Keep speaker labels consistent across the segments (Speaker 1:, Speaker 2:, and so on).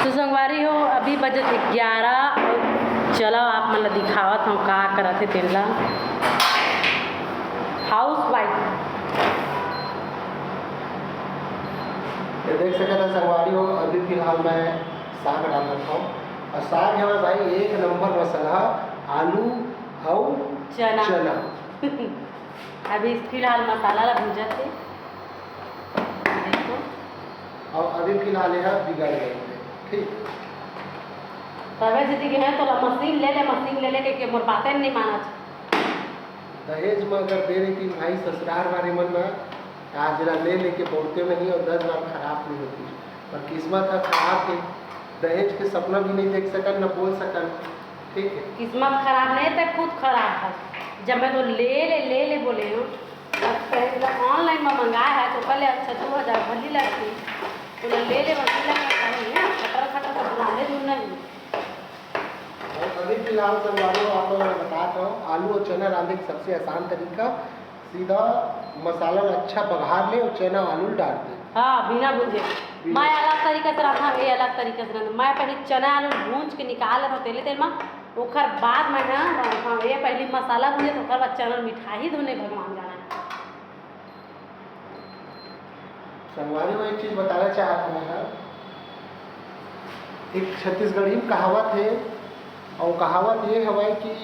Speaker 1: तो संगवारी हो अभी बजे 11 और चलो आप मतलब दिखावत हूँ का करत थे तेला हाउस वाइफ
Speaker 2: ये देख सकते हैं संगवारी हो अभी फिलहाल मैं साग डाल रखा हूँ और साग है भाई एक नंबर मसाला आलू और
Speaker 1: चना अभी फिलहाल मसाला ला भूजा थे देखो
Speaker 2: और अभी फिलहाल यह बिगड़ गए थे ठीक
Speaker 1: तबे दीदी के है तो मशीन ले ले के मोर बातें नहीं माना
Speaker 2: दहेज में अगर दे रही थी भाई ससुराल वाले मन में आज जरा ले लेके बोलते नहीं और 10 बार खराब नहीं होती पर किस्मत है खराब है दहेज के सपना भी नहीं देख सकन न बोल सकन ठीक है
Speaker 1: किस्मत खराब नहीं तो खुद खराब है जब मैं तो ले बोले हूँ ऑनलाइन में मंगाया है तो कल अच्छा 2000 भली लगती तो ले वकील खटर खटर तो बनाने दूर नहीं
Speaker 2: अभी फिलहाल संगवारी आप लोगों को बताता हूँ आलू और चना रांधने का सबसे आसान तरीका सीधा मसाला में अच्छा बघार ले और चना आलू डाल दे
Speaker 1: हाँ बिना भूंजे मैं अलग तरीके से रखा ये अलग तरीके से मैं पहले चना आलू भूंज के निकाल रहा तेल में ओखर बाद में हाँ ये पहले मसाला भूंजे तो ओखर बाद चना मिठाई धोने भगवान जाना
Speaker 2: संगवारी को एक चीज़ बताना चाहता हूँ मैं एक छत्तीसगढ़ी में कहावत है और कहावत ये है कि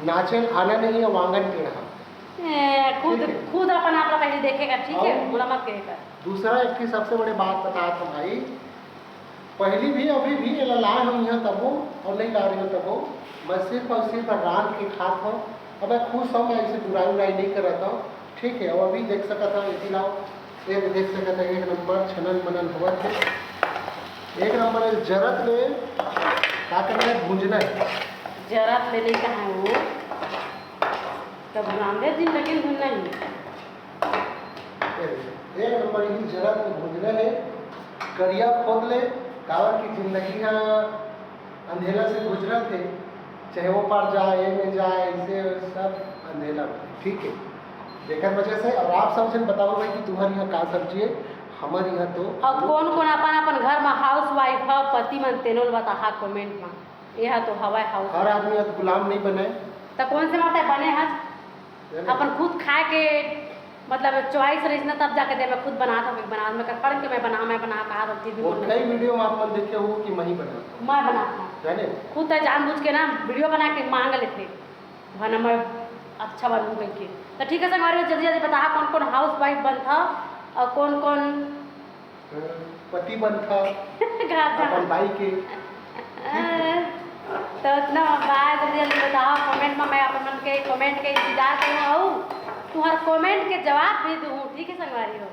Speaker 2: नाचन आना नहीं है वांगन टेढ़ा
Speaker 1: खुद अपन आप पहले देखेगा ठीक है बोला मत कहेगा
Speaker 2: दूसरा एक की सबसे बड़ी बात बताया था भाई पहली भी अभी भी लाए हम यहाँ तबो और नहीं ला रही हूँ तबो मैं सिर्फ और सिर्फ रांध के खात हूँ और मैं खुश हूँ मैं इसे बुराई नहीं कर रहा था ठीक है और अभी देख सका था इसी लाओ एक देख सका था एक नंबर छनन मनन हुआ थे एक नंबर जरत में क्या करना है भूंजना है
Speaker 1: जरत लेने का है वो तब रामदेव जिंदगी भूलना ही
Speaker 2: एक नंबर ही जरत में भूंजना है करिया खोद ले कावर की जिंदगी का अंधेला से गुजरा थे चाहे वो पार जाए में जाए इसे सब अंधेला ठीक है देखने वजह से और आप सबसे बताओ भाई कि तुम्हारे यहाँ का सब्जी है हमारे यहाँ तो
Speaker 1: और कौन कौन अपन घर में हाउस वाइफ है पति मन तेनोल बता कमेंट में यह तो हवा हाउस
Speaker 2: हर आदमी अब गुलाम नहीं बने
Speaker 1: तो कौन से माता बने हैं अपन खुद खाए के मतलब चॉइस रही ना तब जाके दे मैं खुद बनाता हूँ मैं कर पढ़ के मैं बना कहा तो
Speaker 2: वो कई वीडियो में आप देखे हो कि मैं ही बनाता
Speaker 1: मैं बनाता
Speaker 2: जाने
Speaker 1: खुद तो जानबूझ के ना वीडियो बना के मांग लेते भना मैं अच्छा बनूँ करके तो ठीक है सर हमारे जल्दी जल्दी बता कौन कौन हाउस वाइफ बन था और कौन कौन
Speaker 2: पति बन था अपन भाई के
Speaker 1: तो इतना बात जल्दी जल्दी बताओ कमेंट में मैं अपन के कमेंट के इंतजार करूँ और तुम्हारे कमेंट के जवाब भी दूँ ठीक है संगवारी हो।